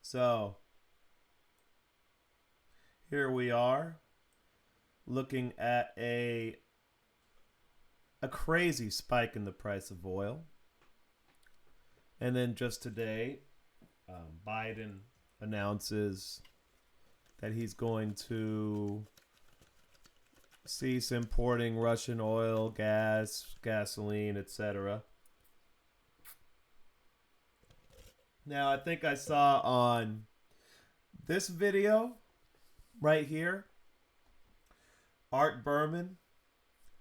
So here we are looking at a crazy spike in the price of oil. And then just today, Biden announces that he's going to cease importing Russian oil, gas, gasoline, etc. Now, I think I saw on this video right here, Art Berman,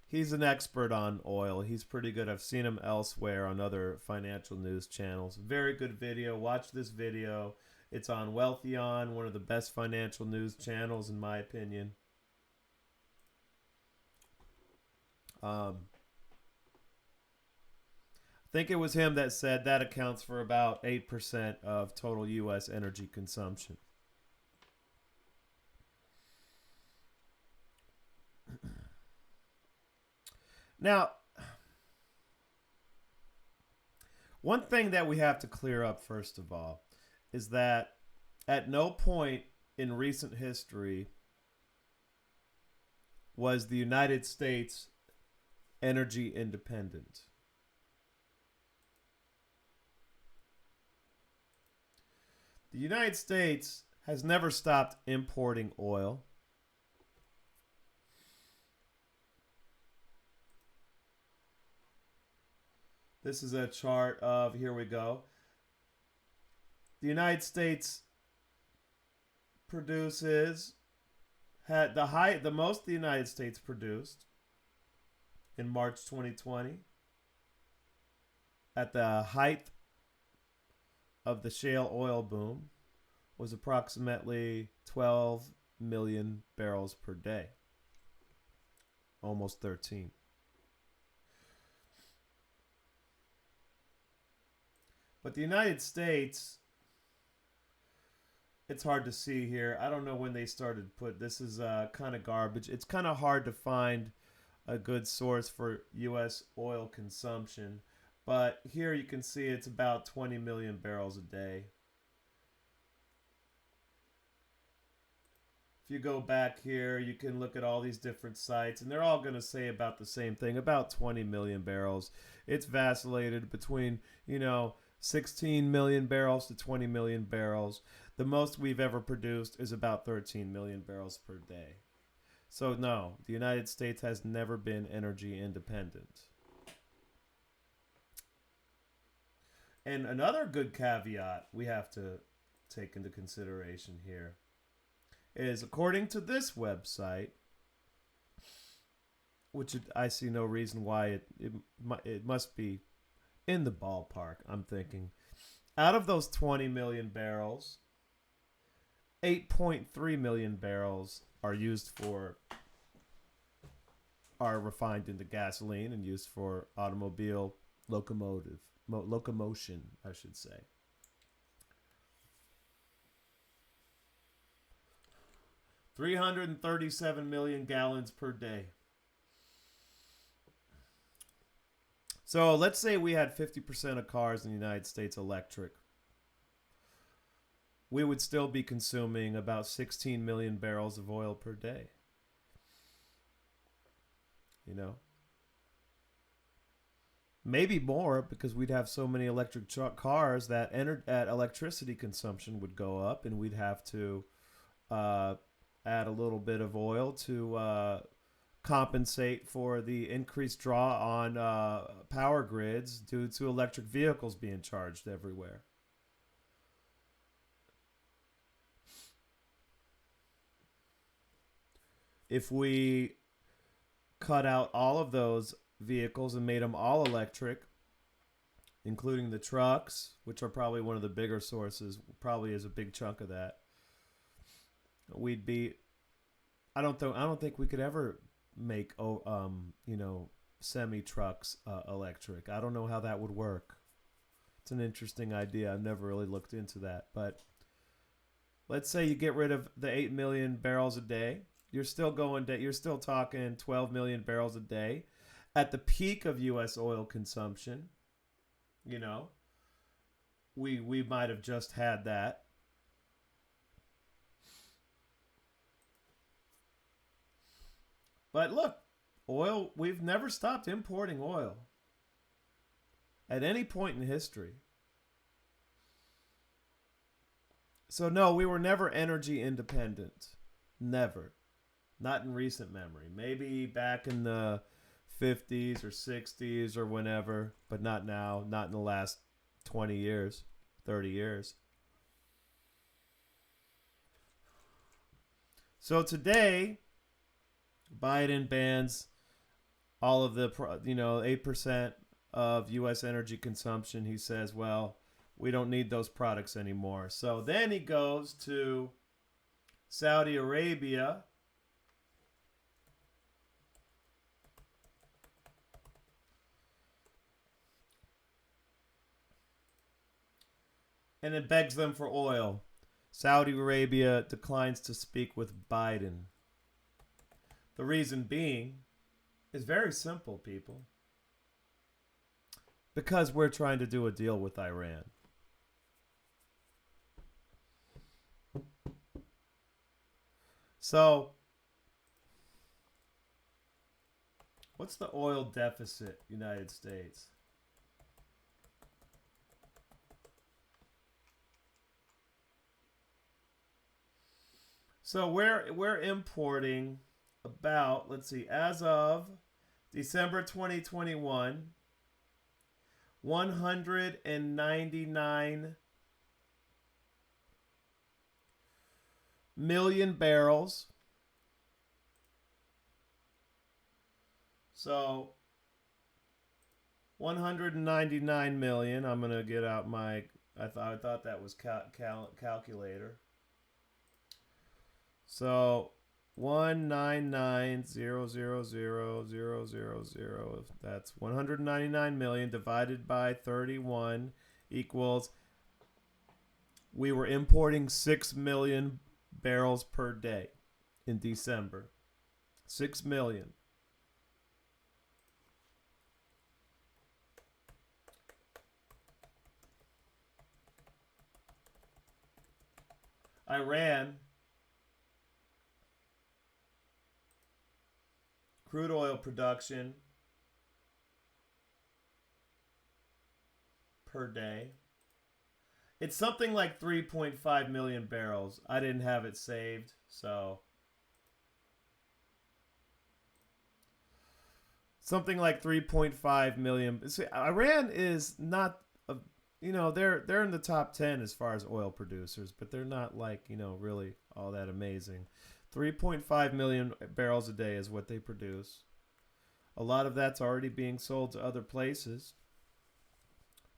he's an expert on oil. He's pretty good. I've seen him elsewhere on other financial news channels. Very good video. Watch this video. It's on Wealthion, one of the best financial news channels in my opinion. I think it was him that said that accounts for about 8% of total U.S. energy consumption. Now, one thing that we have to clear up, first of all, is that at no point in recent history was the United States energy independent. The United States has never stopped importing oil. This is a chart of, here we go. The United States produces, had the most the United States produced in March 2020 at the height of the shale oil boom was approximately 12 million barrels per day. Almost 13. But the United States, it's hard to see here. I don't know when they started this is kind of garbage. It's kind of hard to find a good source for U.S. oil consumption. But here you can see it's about 20 million barrels a day. If you go back here, you can look at all these different sites, and they're all going to say about the same thing, about 20 million barrels. It's vacillated between, 16 million barrels to 20 million barrels. The most we've ever produced is about 13 million barrels per day. So no, the United States has never been energy independent. And another good caveat we have to take into consideration here is, according to this website, which I see no reason why it must be in the ballpark, I'm thinking, out of those 20 million barrels, 8.3 million barrels are refined into gasoline and used for automobile locomotion, I should say. $337 million gallons per day. So let's say we had 50% of cars in the United States electric. We would still be consuming about 16 million barrels of oil per day. Maybe more, because we'd have so many electric cars that electricity consumption would go up, and we'd have to add a little bit of oil to compensate for the increased draw on power grids due to electric vehicles being charged everywhere. If we cut out all of those vehicles and made them all electric, including the trucks, which are probably one of the bigger sources, probably is a big chunk of that, we'd be, I don't think we could ever make semi trucks electric. I don't know how that would work. It's an interesting idea. I've never really looked into that. But let's say you get rid of the 8 million barrels a day. You're still talking 12 million barrels a day. At the peak of U.S. oil consumption, we might have just had that. But look, oil, we've never stopped importing oil at any point in history. So, no, we were never energy independent. Never. Not in recent memory. Maybe back in the 50s or 60s or whenever, but not now. Not in the last 20 years, 30 years. So today, Biden bans all of the, 8% of U.S. energy consumption. He says, well, we don't need those products anymore. So then he goes to Saudi Arabia. And it begs them for oil. Saudi Arabia declines to speak with Biden. The reason being is very simple, people. Because we're trying to do a deal with Iran. So, what's the oil deficit, United States? So we're importing about, let's see, as of December 2021, 199 million barrels. So 199 million. I'm going to get out my I thought that was calculator. So 199,000,000. That's 199 million divided by 31 equals. We were importing 6 million barrels per day in December. 6 million. Iran, crude oil production per day. It's something like 3.5 million barrels. I didn't have it saved, so something like 3.5 million. See, Iran is not a, they're in the top 10 as far as oil producers, but they're not like, really all that amazing. 3.5 million barrels a day is what they produce. A lot of that's already being sold to other places.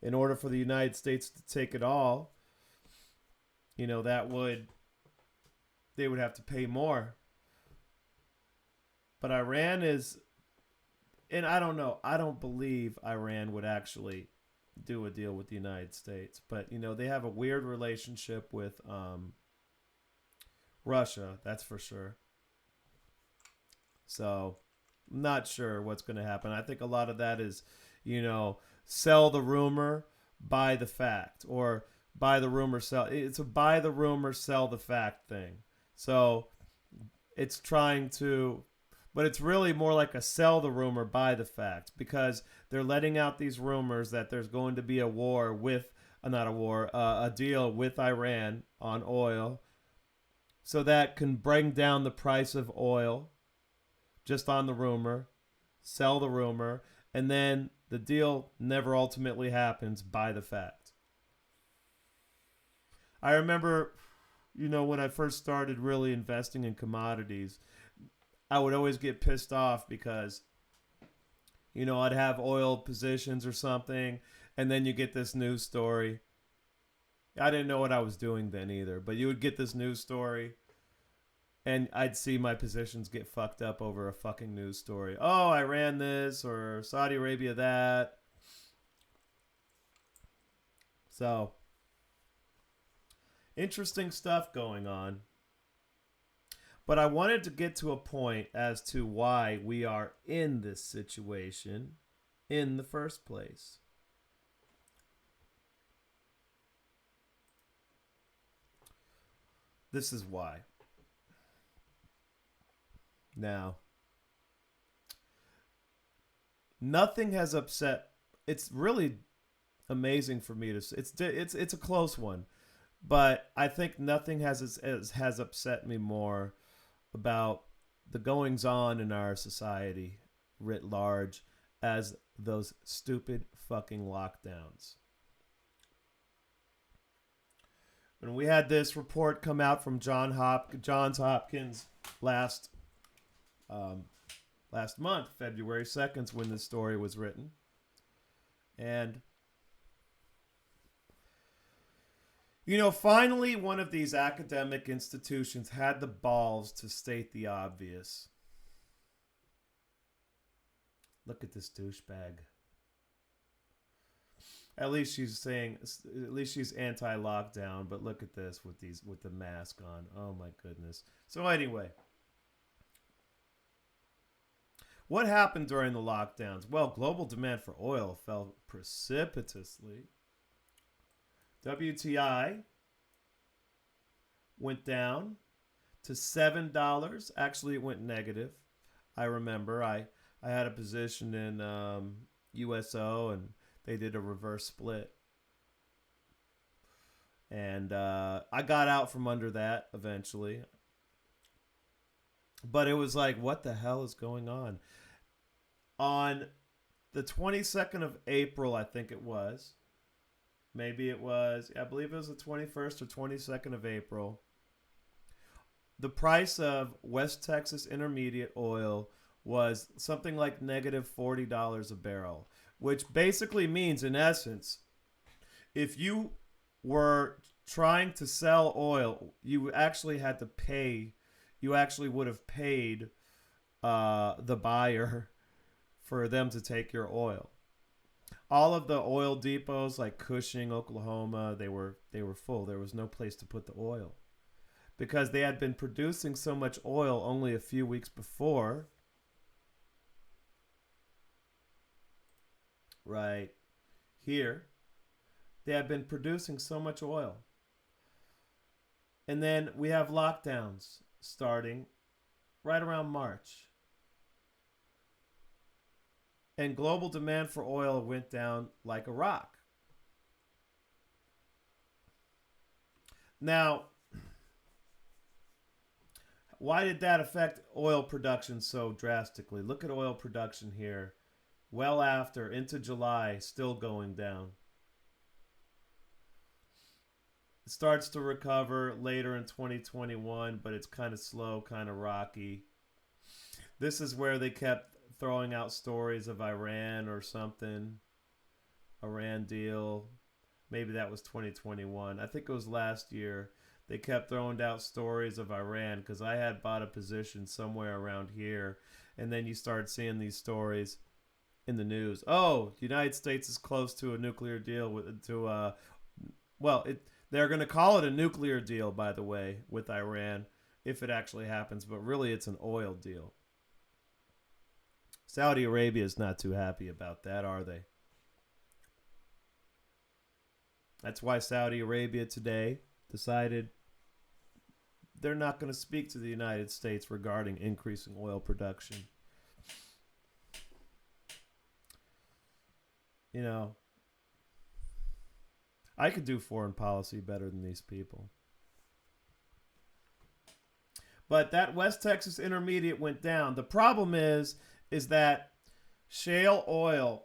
In order for the United States to take it all, they would have to pay more. But Iran is, and I don't know, I don't believe Iran would actually do a deal with the United States. But, they have a weird relationship with Russia, that's for sure. So, I'm not sure what's going to happen. I think a lot of that is, sell the rumor, buy the fact, or buy the rumor, sell. It's a buy the rumor, sell the fact thing. So it's trying to, but it's really more like a sell the rumor, buy the fact, because they're letting out these rumors that there's going to be a war with, not a war, a deal with Iran on oil, so that can bring down the price of oil just on the rumor, sell the rumor, and then the deal never ultimately happens by the fact. I remember, when I first started really investing in commodities, I would always get pissed off because, I'd have oil positions or something, and then you get this news story. I didn't know what I was doing then either, but you would get this news story, and I'd see my positions get fucked up over a fucking news story. Oh, I ran this, or Saudi Arabia that. So, interesting stuff going on. But I wanted to get to a point as to why we are in this situation in the first place. This is why. Now, Nothing has upset. It's really amazing for me to. It's a close one, but I think nothing has upset me more about the goings on in our society writ large as those stupid fucking lockdowns. When we had this report come out from Johns Hopkins last um, last month, February 2nd, when this story was written, and finally one of these academic institutions had the balls to state the obvious. Look at this douchebag. At least she's anti-lockdown, but look at this with the mask on. Oh my goodness. So anyway, what happened during the lockdowns? Well, global demand for oil fell precipitously. WTI went down to $7. Actually, it went negative. I remember I had a position in USO, and they did a reverse split. And I got out from under that eventually. But it was like, what the hell is going on? On the 22nd of April, I think it was. Maybe it was. I believe it was the 21st or 22nd of April. The price of West Texas Intermediate oil was something like negative $40 a barrel, which basically means, in essence, if you were trying to sell oil, you actually had to pay. You actually would have paid the buyer for them to take your oil. All of the oil depots like Cushing, Oklahoma, they were full. There was no place to put the oil because they had been producing so much oil only a few weeks before. Right here, they had been producing so much oil. And then we have lockdowns starting right around March. And global demand for oil went down like a rock. Now, why did that affect oil production so drastically? Look at oil production here. Well after, into July, still going down. It starts to recover later in 2021, but it's kind of slow, kind of rocky. This is where they kept throwing out stories of Iran or something. Iran deal. Maybe that was 2021. I think it was last year. They kept throwing out stories of Iran because I had bought a position somewhere around here. And then you start seeing these stories in the news. Oh, the United States is close to a nuclear deal they're going to call it a nuclear deal, by the way, with Iran if it actually happens, but really it's an oil deal. Saudi Arabia is not too happy about that, are they? That's why Saudi Arabia today decided they're not going to speak to the United States regarding increasing oil production. I could do foreign policy better than these people. But that West Texas Intermediate went down. The problem is that shale oil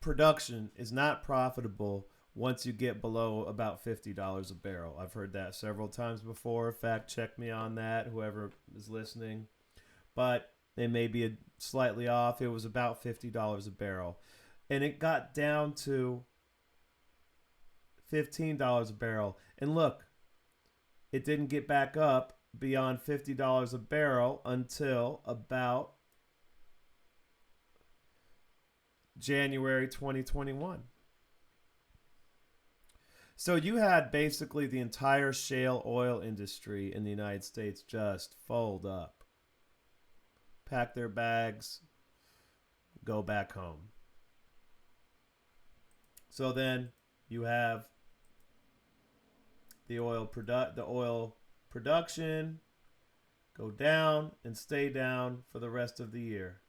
production is not profitable once you get below about $50 a barrel. I've heard that several times before. Fact check me on that, whoever is listening. But they may be slightly off. It was about $50 a barrel. And it got down to $15 a barrel. And look, it didn't get back up beyond $50 a barrel until about January 2021. So you had basically the entire shale oil industry in the United States just fold up, pack their bags, go back home. So then you have the oil production go down and stay down for the rest of the year.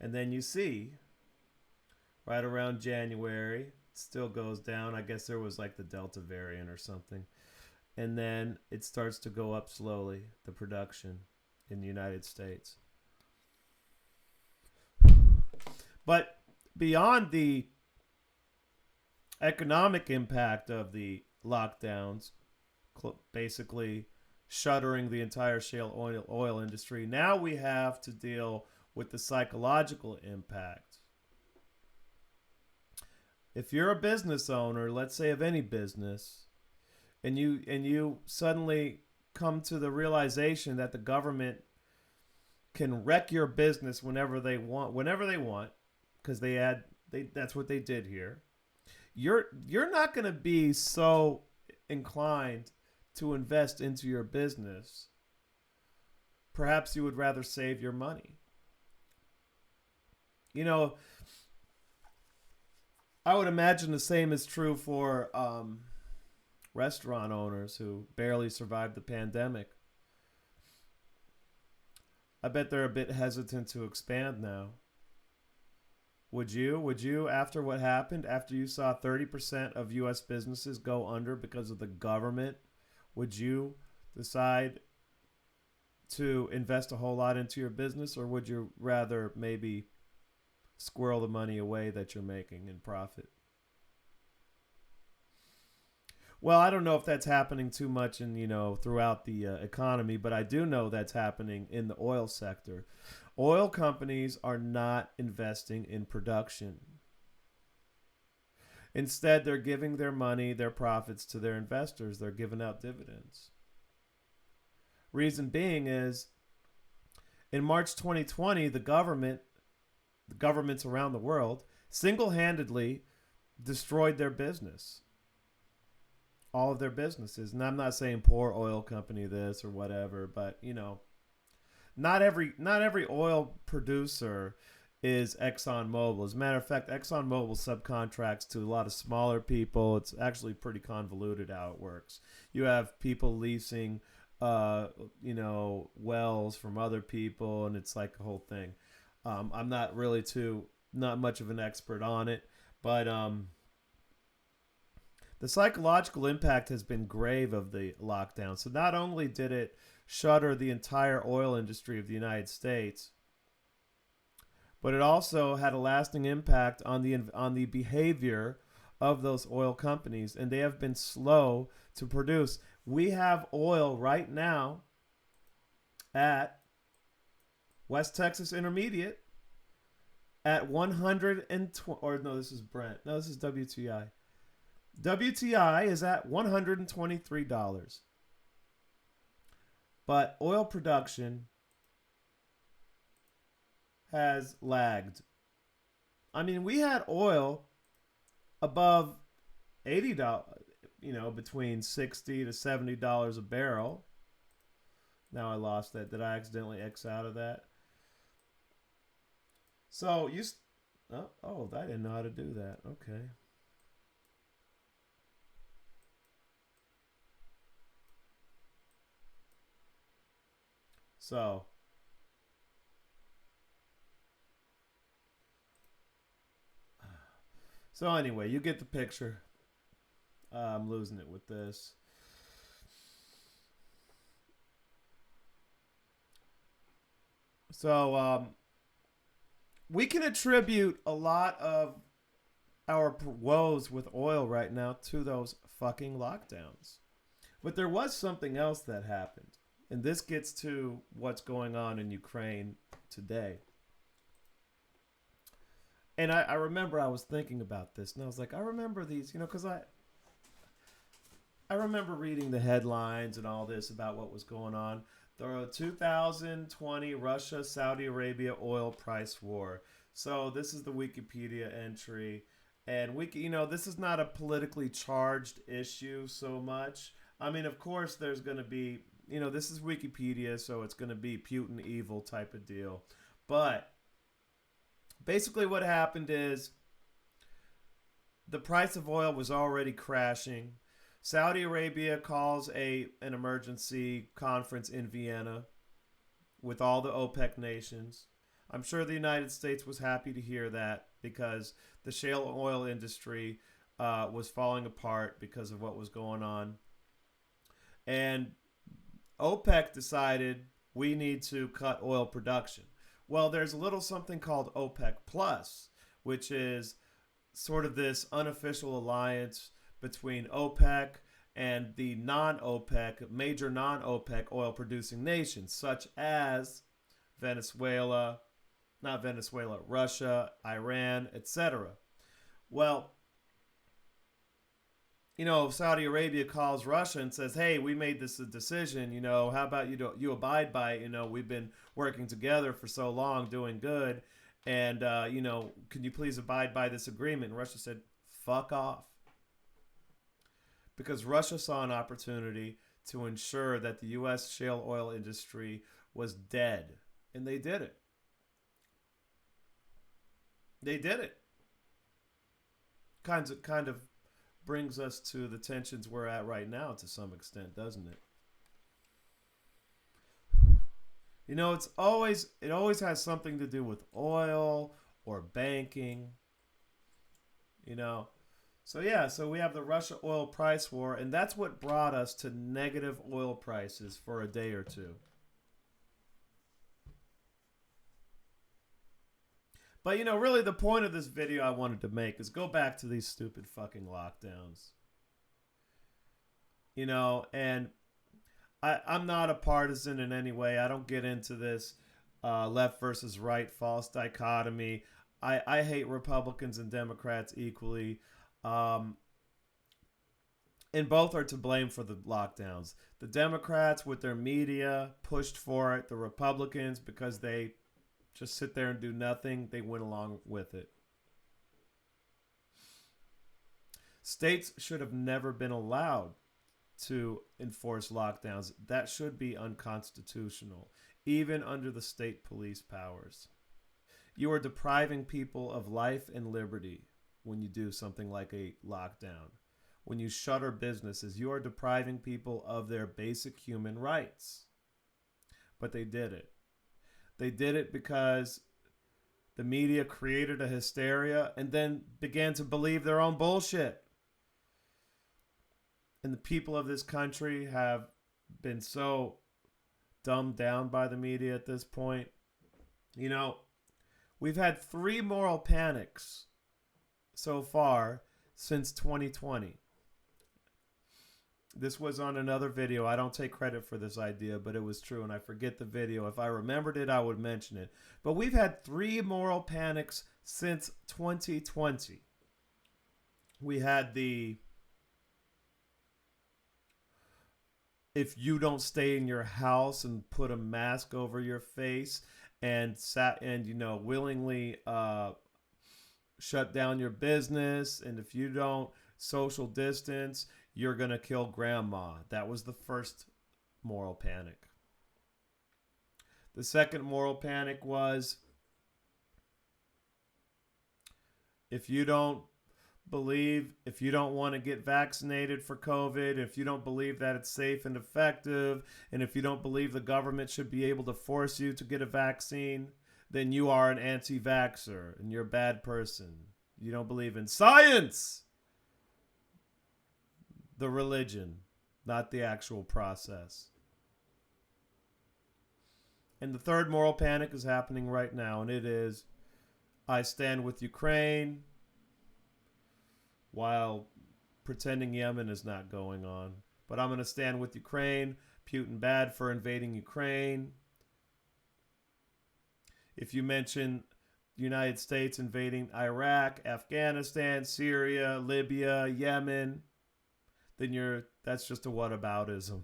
And then you see right around January. It still goes down. I guess there was like the Delta variant or something. And then it starts to go up slowly, the production in the United States. But beyond the economic impact of the lockdowns, basically shuttering the entire shale oil industry, now we have to deal with the psychological impact. If you're a business owner, let's say of any business, and you suddenly come to the realization that the government can wreck your business whenever they want, because that's what they did here. You're not going to be so inclined to invest into your business. Perhaps you would rather save your money. You know, I would imagine the same is true for restaurant owners who barely survived the pandemic. I bet they're a bit hesitant to expand now. Would you? Would you, after what happened, after you saw 30% of U.S. businesses go under because of the government, would you decide to invest a whole lot into your business, or would you rather maybe squirrel the money away that you're making in profit? Well, I don't know if that's happening too much throughout the economy, but I do know that's happening in the oil sector. Oil companies are not investing in production. Instead, they're giving their money, their profits to their investors. They're giving out dividends. Reason being is in March 2020, the governments around the world single-handedly destroyed their business. All of their businesses. And I'm not saying poor oil company this or whatever, but not every oil producer is ExxonMobil. As a matter of fact, ExxonMobil subcontracts to a lot of smaller people. It's actually pretty convoluted how it works. You have people leasing wells from other people, and it's like a whole thing. I'm not much of an expert on it, but the psychological impact has been grave of the lockdown. So not only did it shutter the entire oil industry of the United States, but it also had a lasting impact on the behavior of those oil companies, and they have been slow to produce. We have oil right now at West Texas Intermediate at 120, or no, this is Brent. No, this is WTI. WTI is at $123. But oil production has lagged. I mean, we had oil above $80, between $60 to $70 a barrel. Now I lost that. Did I accidentally X out of that? So I didn't know how to do that. Okay. So anyway, you get the picture. I'm losing it with this. So we can attribute a lot of our woes with oil right now to those fucking lockdowns. But there was something else that happened. And this gets to what's going on in Ukraine today. And I remember I was thinking about this, and I was like, I remember these, because I remember reading the headlines and all this about what was going on. The 2020 Russia-Saudi Arabia oil price war. So this is the Wikipedia entry. And this is not a politically charged issue so much. I mean, of course, there's going to be, this is Wikipedia, so it's going to be Putin evil type of deal. But basically what happened is the price of oil was already crashing. Saudi Arabia calls an emergency conference in Vienna with all the OPEC nations. I'm sure the United States was happy to hear that because the shale oil industry was falling apart because of what was going on. And OPEC decided we need to cut oil production. Well, there's a little something called OPEC Plus, which is sort of this unofficial alliance between OPEC and the non-OPEC, major non-OPEC oil producing nations, such as Venezuela, not Venezuela, Russia, Iran, etc. Well, Saudi Arabia calls Russia and says, "Hey, we made this a decision. How about you abide by it? We've been working together for so long, doing good, and can you please abide by this agreement?" And Russia said, "Fuck off," because Russia saw an opportunity to ensure that the U.S. shale oil industry was dead, and they did it. They did it. Kind of brings us to the tensions we're at right now to some extent, doesn't it? It always has something to do with oil or banking, you know. So we have the Russia oil price war, and that's what brought us to negative oil prices for a day or two. But really the point of this video I wanted to make is go back to these stupid fucking lockdowns. And I'm not a partisan in any way. I don't get into this left versus right false dichotomy. I hate Republicans and Democrats equally. And both are to blame for the lockdowns. The Democrats, with their media, pushed for it. The Republicans, because they just sit there and do nothing, they went along with it. States should have never been allowed to enforce lockdowns. That should be unconstitutional, even under the state police powers. You are depriving people of life and liberty when you do something like a lockdown. When you shutter businesses, you are depriving people of their basic human rights. But they did it. They did it because the media created a hysteria and then began to believe their own bullshit. And the people of this country have been so dumbed down by the media at this point. We've had 3 moral panics so far since 2020. This was on another video. I don't take credit for this idea, but it was true, and I forget the video. If I remembered it, I would mention it. But we've had 3 moral panics since 2020. We had the if you don't stay in your house and put a mask over your face and willingly shut down your business, and if you don't social distance, you're going to kill grandma. That was the first moral panic. The second moral panic was if you don't want to get vaccinated for COVID, if you don't believe that it's safe and effective, and if you don't believe the government should be able to force you to get a vaccine, then you are an anti-vaxxer and you're a bad person. You don't believe in science. The religion, not the actual process. And the third moral panic is happening right now, and it is, I stand with Ukraine while pretending Yemen is not going on. But I'm going to stand with Ukraine. Putin bad for invading Ukraine. If you mention the United States invading Iraq, Afghanistan, Syria, Libya, Yemen, then that's just a whataboutism.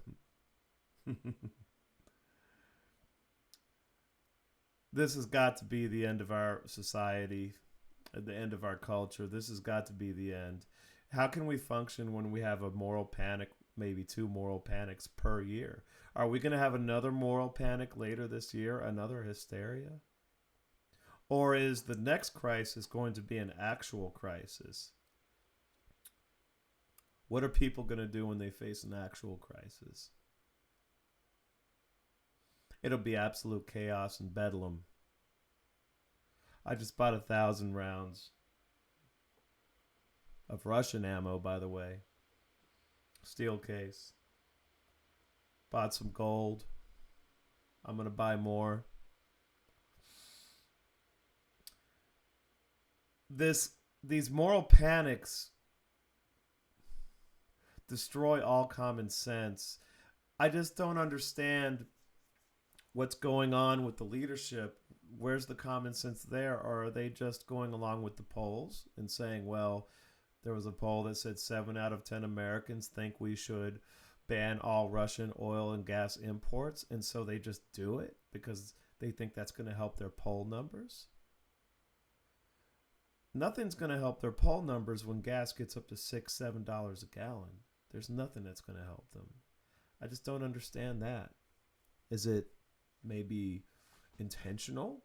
This has got to be the end of our society, the end of our culture. This has got to be the end. How can we function when we have a moral panic, maybe 2 moral panics per year? Are we going to have another moral panic later this year, another hysteria? Or is the next crisis going to be an actual crisis? What are people going to do when they face an actual crisis? It'll be absolute chaos and bedlam. I just bought 1,000 rounds of Russian ammo, by the way. Steel case. Bought some gold. I'm going to buy more. These moral panics destroy all common sense. I just don't understand what's going on with the leadership. Where's the common sense there? Or are they just going along with the polls and saying, well, there was a poll that said 7 out of 10 Americans think we should ban all Russian oil and gas imports, and so they just do it because they think that's going to help their poll numbers? Nothing's going to help their poll numbers when gas gets up to $6-7 a gallon. There's nothing that's going to help them. I just don't understand that. Is it maybe intentional?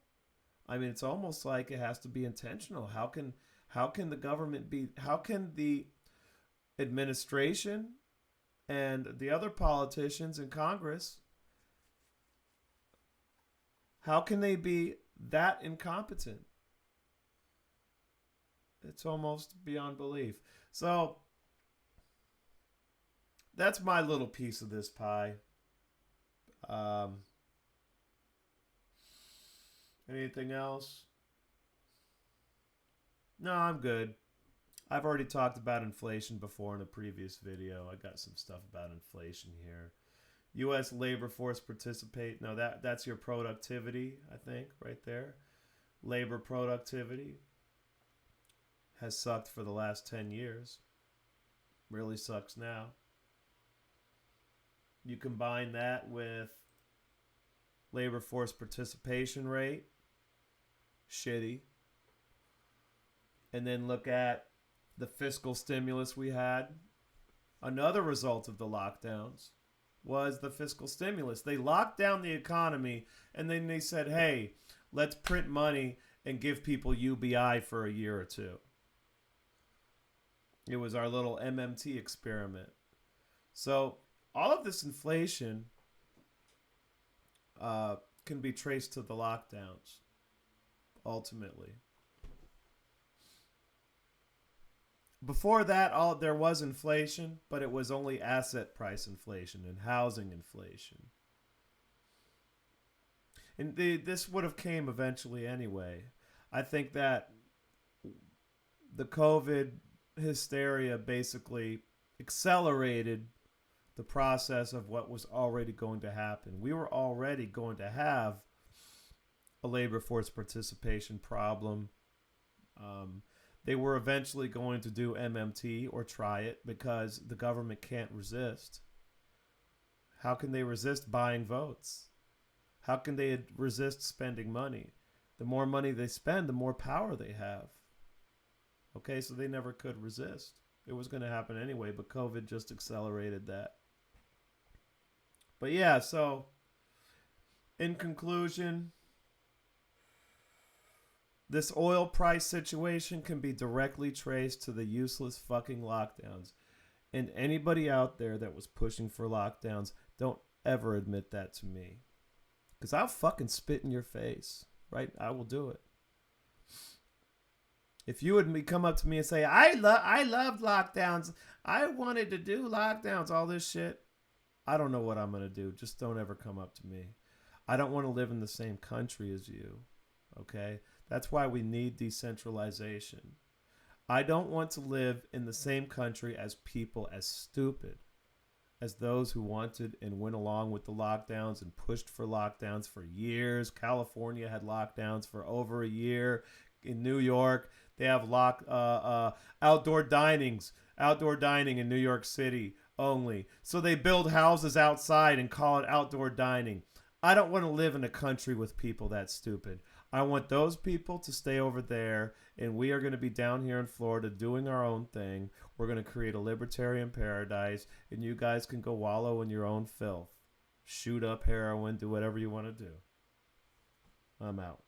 I mean, it's almost like it has to be intentional. How can the government be, how can the administration and the other politicians in Congress, how can they be that incompetent? It's almost beyond belief. So that's my little piece of this pie. Anything else? No, I'm good. I've already talked about inflation before in a previous video. I got some stuff about inflation here. U.S. labor force participate. No, that's your productivity, I think, right there. Labor productivity has sucked for the last 10 years. Really sucks now. You combine that with labor force participation rate, shitty. And then look at the fiscal stimulus we had. Another result of the lockdowns was the fiscal stimulus. They locked down the economy and then they said, hey, let's print money and give people UBI for a year or two. It was our little MMT experiment. So all of this inflation can be traced to the lockdowns, ultimately. Before that, there was inflation, but it was only asset price inflation and housing inflation. And this would have came eventually anyway. I think that the COVID hysteria basically accelerated the process of what was already going to happen. We were already going to have a labor force participation problem. They were eventually going to do MMT or try it because the government can't resist. How can they resist buying votes? How can they resist spending money? The more money they spend, the more power they have. Okay, so they never could resist. It was going to happen anyway, but COVID just accelerated that. But yeah, so in conclusion, this oil price situation can be directly traced to the useless fucking lockdowns. And anybody out there that was pushing for lockdowns, don't ever admit that to me. Because I'll fucking spit in your face, right? I will do it. If you would come up to me and say, I loved lockdowns. I wanted to do lockdowns, all this shit. I don't know what I'm going to do. Just don't ever come up to me. I don't want to live in the same country as you. Okay? That's why we need decentralization. I don't want to live in the same country as people as stupid as those who wanted and went along with the lockdowns and pushed for lockdowns for years. California had lockdowns for over a year. In New York, they have outdoor dining in New York City only. So they build houses outside and call it outdoor dining. I don't want to live in a country with people that stupid. I want those people to stay over there, and we are going to be down here in Florida doing our own thing. We're going to create a libertarian paradise, and you guys can go wallow in your own filth. Shoot up heroin, do whatever you want to do. I'm out.